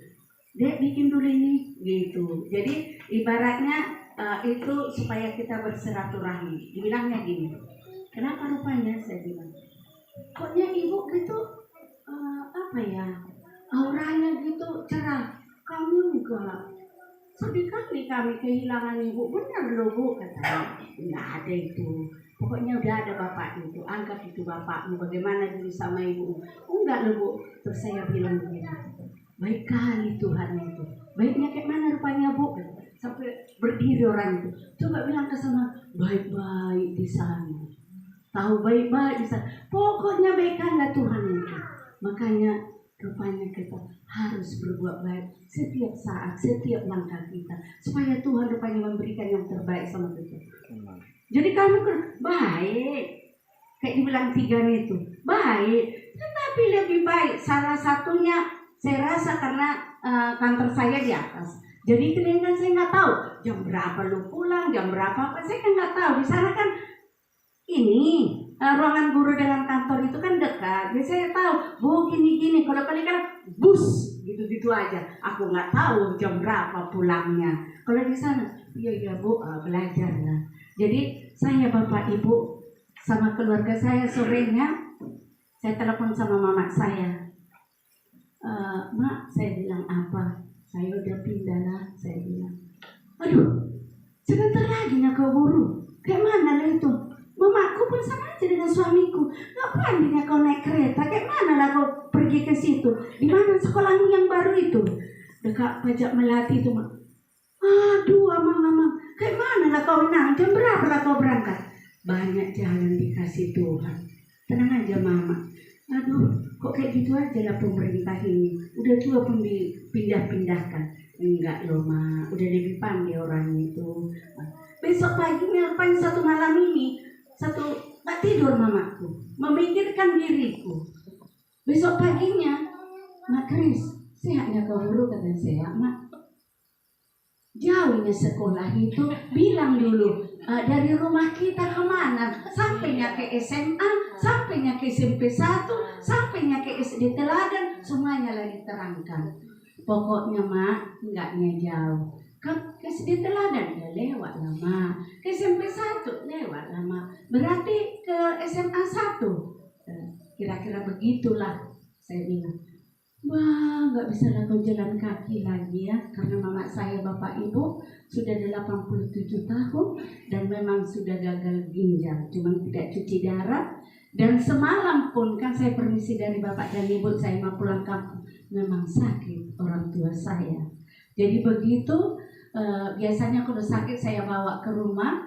Dek bikin dulu ini gitu. Jadi ibaratnya itu supaya kita bersilaturahmi. Dibilangnya gini, kenapa rupanya saya bilang, koknya ibu gitu apa ya, auranya gitu cerah, kamu juga sedih kali kami kehilangan ibu. Benar loh Bu, katanya. Nggak ada itu. Pokoknya udah ada bapak itu, anggap itu bapakmu. Bagaimana dulu sama ibu? Enggak loh Bu. Terus saya bilang begini, baik kali Tuhan itu. Baiknya kayak mana rupanya Bu? Sampai berdiri orang itu. Coba bilang ke sana, baik-baik di sana. Tahu baik-baik di sana. Pokoknya baikkanlah Tuhan itu. Makanya rupanya kita harus berbuat baik setiap saat, setiap langkah kita, supaya Tuhan rupanya memberikan yang terbaik sama kita. Jadi kamu baik, kayak dibilang 3 itu, baik, tetapi lebih baik. Salah satunya saya rasa karena kantor saya di atas. Jadi kadang-kadang saya nggak tahu jam berapa lu pulang, jam berapa apa, saya kan nggak tahu. Di sana kan ini ruangan guru dengan kantor itu kan dekat. Jadi saya tahu, Bu gini-gini. Kalau kali kan bus gitu-gitu aja. Aku nggak tahu jam berapa pulangnya. Kalau di sana, iya Bu, belajar lah. Jadi saya Bapak Ibu sama keluarga saya sorenya, saya telepon sama mama saya. Mak, saya bilang apa? Saya udah pindah lah, saya bilang. Aduh, sebentar lagi nak kau buru. Kayak mana lah itu? Mamaku pun sama aja dengan suamiku. Ngapain dia kau naik kereta? Kayak mana lah kau pergi ke situ? Di mana sekolahmu yang baru itu? Dekat Pajak Melati itu, Mak. Aduh, Amang. Kayak mana lah kau menang? Jam berapa lah kau berangkat? Banyak jalan dikasih Tuhan. Tenang aja Mama. Aduh, kok kayak gitu aja lah pemerintah ini. Udah tua pun dipindah-pindahkan. Enggak loh Ma, udah lebih pandai orang itu. Besok pagi ngapain satu malam ini? Gak tidur mamaku, memikirkan diriku. Besok paginya, Mak Kris, sehatnya kau dulu, kata saya, Mak. Jauhnya sekolah itu, bilang dulu, dari rumah kita kemana? Sampainya ke SMA, sampainya ke SMP 1, sampainya ke SD Teladan, semuanya lah diterangkan. Pokoknya Mak, enggaknya jauh. Ke SD Teladan ya lewat lama, ke SMP 1 lewat lama, berarti ke SMA 1 kira-kira begitulah. Saya bilang, wah nggak bisa lah kau jalan kaki lagi ya, karena mama saya Bapak Ibu sudah 87 tahun dan memang sudah gagal ginjal, cuma tidak cuci darah. Dan semalam pun kan saya permisi dari Bapak dan Ibu, saya mau pulang kampung, memang sakit orang tua saya. Jadi begitu. Biasanya kalau sakit saya bawa ke rumah,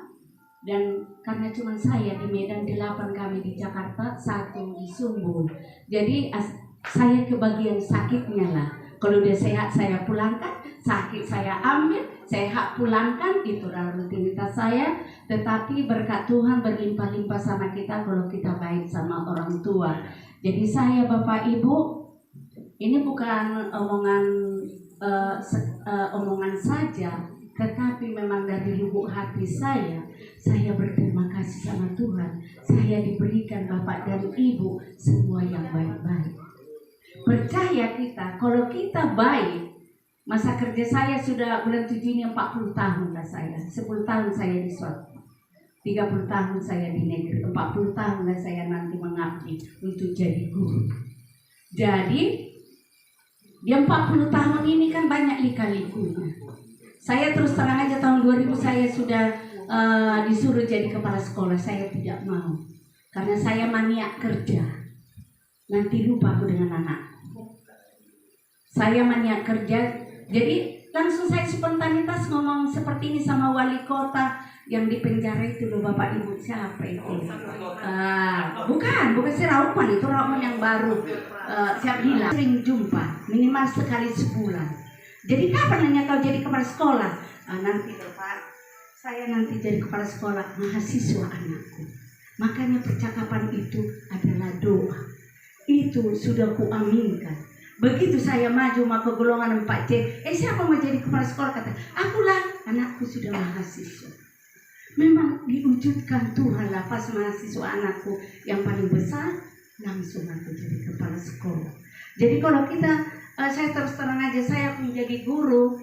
dan karena cuma saya di Medan, 8 kami di Jakarta, 1 di Sumbu. Jadi saya kebagian sakitnya lah. Kalau udah sehat saya pulangkan, sakit saya ambil, sehat pulangkan, itulah rutinitas saya. Tetapi berkat Tuhan berlimpah-limpah sama kita kalau kita baik sama orang tua. Jadi saya Bapak Ibu, ini bukan omongan saja, tetapi memang dari lubuk hati saya berterima kasih sama Tuhan. Saya diberikan Bapak dan Ibu semua yang baik-baik. Percaya kita, kalau kita baik, masa kerja saya sudah bulan 7 ini 40 tahun lah saya. 10 tahun saya di swasta, 30 tahun saya di negeri, 40 tahun lah saya nanti mengabdi untuk jadi guru. Jadi di 40 tahun ini kan banyak lika-likunya. Saya terus terang aja tahun 2000 saya sudah disuruh jadi kepala sekolah. Saya tidak mau karena saya maniak kerja. Nanti lupa aku dengan anak. Saya maniak kerja. Jadi langsung saya spontanitas ngomong seperti ini sama wali kota yang di penjara itu loh Bapak Ibu, siapa itu? Bukan si Rauman, itu Rauman yang baru. Saya bilang sering jumpa, minimal sekali sebulan. Jadi kapan nanya kau jadi kepala sekolah? Nanti Pak, saya nanti jadi kepala sekolah mahasiswa anakku. Makanya percakapan itu adalah doa. Itu sudah kuaminkan. Begitu saya maju ke golongan 4C, siapa mau jadi kepala sekolah? Kata, akulah, anakku sudah mahasiswa. Memang diwujudkan Tuhan lah pas mahasiswa anakku yang paling besar langsung aku jadi kepala sekolah. Jadi kalau kita, saya terus terang aja, saya menjadi guru,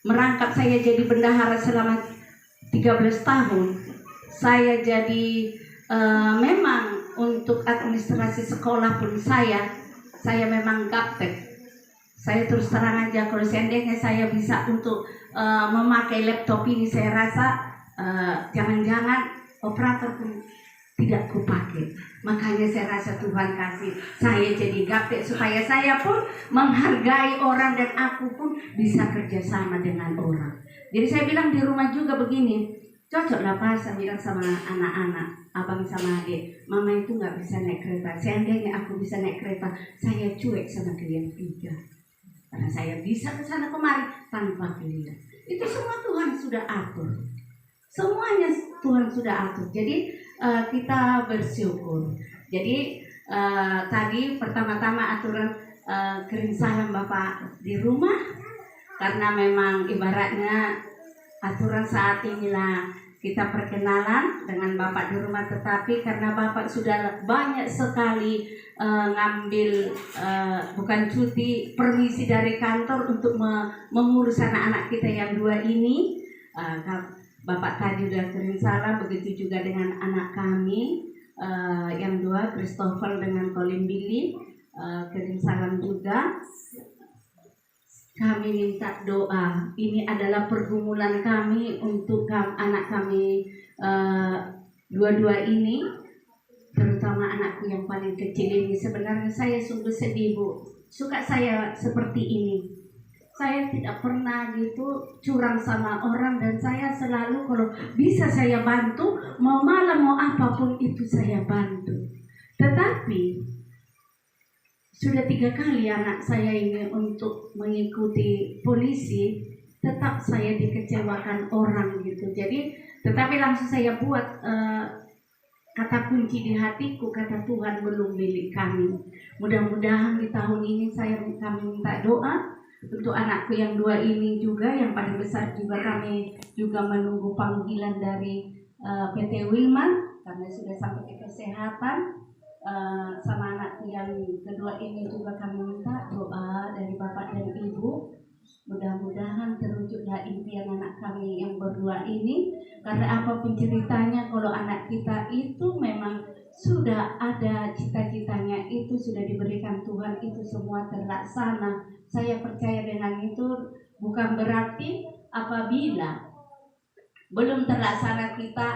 merangkap saya jadi bendahara selama 13 tahun. Saya jadi memang untuk administrasi sekolah pun saya memang gaptek. Saya terus terang aja, kalau seandainya saya bisa untuk memakai laptop ini, saya rasa jangan-jangan operator pun tidak kupakai. Makanya saya rasa Tuhan kasih saya jadi gaptek supaya saya pun menghargai orang dan aku pun bisa kerjasama dengan orang. Jadi saya bilang di rumah juga begini, cocoklah Pak, saya bilang sama anak-anak, abang sama adik, mama itu nggak bisa naik kereta. Seandainya aku bisa naik kereta, saya cuek sama kalian 3. Karena saya bisa ke sana kemari tanpa kalian. Itu semua Tuhan sudah atur. Semuanya Tuhan sudah atur. Jadi kita bersyukur. Jadi tadi pertama-tama aturan kirim salam Bapak di rumah, karena memang ibaratnya aturan saat inilah kita perkenalan dengan Bapak di rumah, tetapi karena Bapak sudah banyak sekali ngambil bukan cuti, permisi dari kantor untuk mengurus anak-anak kita yang 2 ini. Bapak tadi sudah kirim salam, begitu juga dengan anak kami yang 2, Christopher dengan Colin Billy, kirim salam juga. Kami minta doa. Ini adalah pergumulan kami untuk anak kami 2 ini, terutama anakku yang paling kecil ini. Sebenarnya saya sungguh sedih, Bu. Suka saya seperti ini. Saya tidak pernah gitu curang sama orang, dan saya selalu kalau bisa saya bantu, mau malam mau apapun itu saya bantu. Tetapi sudah 3 kali anak saya ini untuk mengikuti polisi, tetap saya dikecewakan orang gitu. Jadi tetapi langsung saya buat kata kunci di hatiku, kata Tuhan belum milik kami. Mudah-mudahan di tahun ini kami minta doa untuk anakku yang 2 ini juga, yang paling besar juga kami juga menunggu panggilan dari PT Wilman karena sudah sampai ke kesehatan. Sama anakku yang kedua ini juga kami minta doa dari Bapak dan Ibu. Mudah-mudahan terwujudlah impian anak kami yang berdua ini. Karena apapun ceritanya, kalau anak kita itu memang sudah ada cita-citanya, itu sudah diberikan Tuhan, itu semua terlaksana. Saya percaya dengan itu. Bukan berarti apabila belum terlaksana kita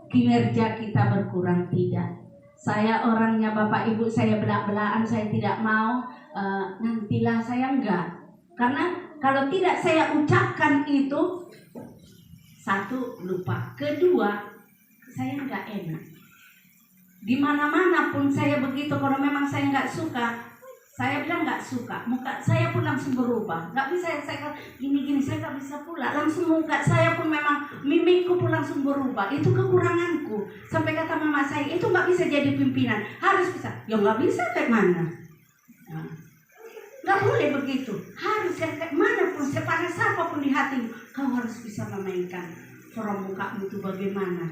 kinerja kita berkurang, tidak. Saya orangnya Bapak Ibu, saya belak-belakan, saya tidak mau nantilah, saya enggak. Karena kalau tidak saya ucapkan itu, 1 lupa, kedua saya enggak enak. Di mana-mana pun saya begitu, kalau memang saya enggak suka, saya bilang nggak suka, muka saya pun langsung berubah. Nggak bisa saya gini-gini, saya nggak bisa pula. Langsung muka saya pun memang mimikku pun langsung berubah. Itu kekuranganku. Sampai kata mama saya, itu nggak bisa jadi pimpinan, harus bisa. Ya nggak bisa kayak mana? Nggak boleh begitu. Harus yang kayak mana pun, sepanas apapun di hatimu, kau harus bisa memainkan. Form mukamu itu bagaimana?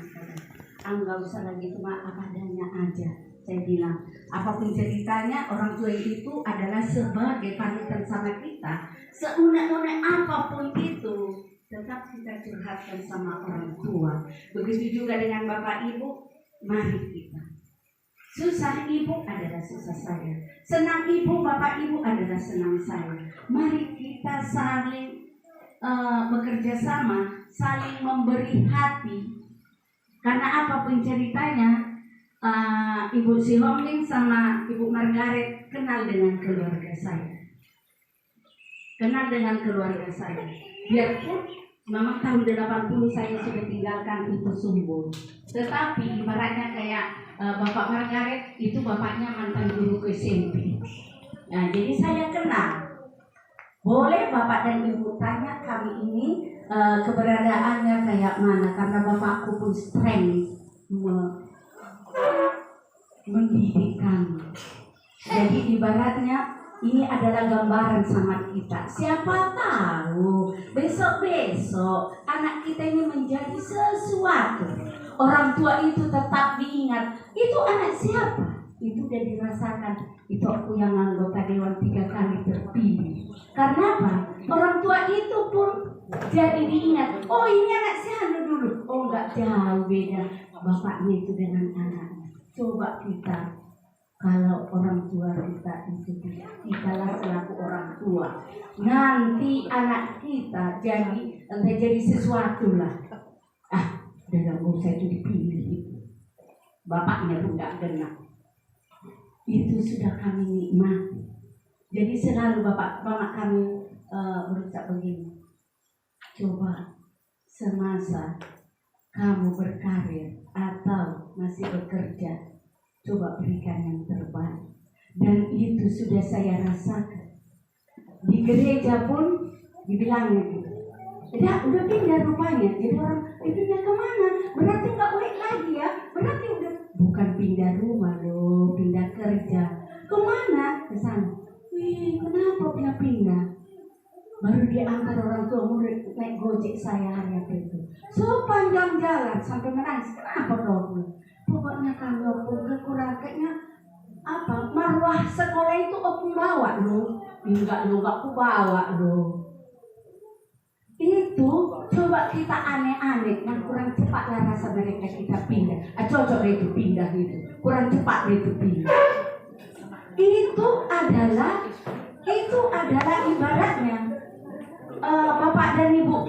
Nggak usah lagi, cuma apa adanya aja. Saya bilang, apapun ceritanya, orang tua itu adalah sebagai panutan sama kita. Seunek-unek apapun itu, tetap kita curhatkan sama orang tua. Begitu juga dengan Bapak Ibu, mari kita. Susah Ibu adalah susah saya. Senang Ibu, Bapak Ibu adalah senang saya. Mari kita saling bekerja sama, saling memberi hati. Karena apapun ceritanya, Ibu Si Homling sama Ibu Margaret kenal dengan keluarga saya. Kenal dengan keluarga saya. Biarpun memang tahun 80 saya sudah tinggalkan itu Sumbul. Tetapi ibaratnya kayak Bapak Margaret itu bapaknya mantan guru SMP. Nah, jadi saya kenal. Boleh Bapak dan Ibu tanya kami ini keberadaannya kayak mana, karena bapakku pun strength mendidik kami. Jadi ibaratnya ini adalah gambaran sama kita. Siapa tahu besok-besok anak kita ini menjadi sesuatu. orang tua itu tetap diingat. Itu anak siapa? Itu udah dirasakan. Itu aku yang anggota Dewan 3 kali terpilih. Karena apa? Orang tua itu pun jadi diingat. Oh, ini anak si Hanu dulu. Oh, nggak jauh beda bapaknya itu dengan anaknya. Coba kita, kalau orang tua kita itu, kitalah selaku orang tua, nanti anak kita jadi sesuatu lah. Dalam usaha itu dipilih, bapaknya pun nggak genap. Itu sudah kami nikmati. Jadi selalu bapak kami berucap begini, coba semasa kamu berkarir atau masih bekerja, coba berikan yang terbaik. Dan itu sudah saya rasakan. Di gereja pun dibilangnya gitu. Udah pindah rupanya. Jadi orang pindah kemana? Berarti nggak baik lagi ya. Berarti udah bukan pindah rumah loh, pindah kerja. Kemana? Ke sana. Wih, kenapa pindah-pindah? Baru diantar orang tua murid naik gojek saya hari itu. Sepanjang jalan sampai menangis. Kenapa kau? Pokoknya kalau kurang kayaknya apa? Marwah sekolah itu aku bawa loh. Enggak aku bawa loh. Itu coba kita aneh-aneh, yang kurang cepatlah rasa mereka kita pindah. Cocok itu pindah itu, kurang cepat itu pindah. Itu adalah ibaratnya bapak dan ibu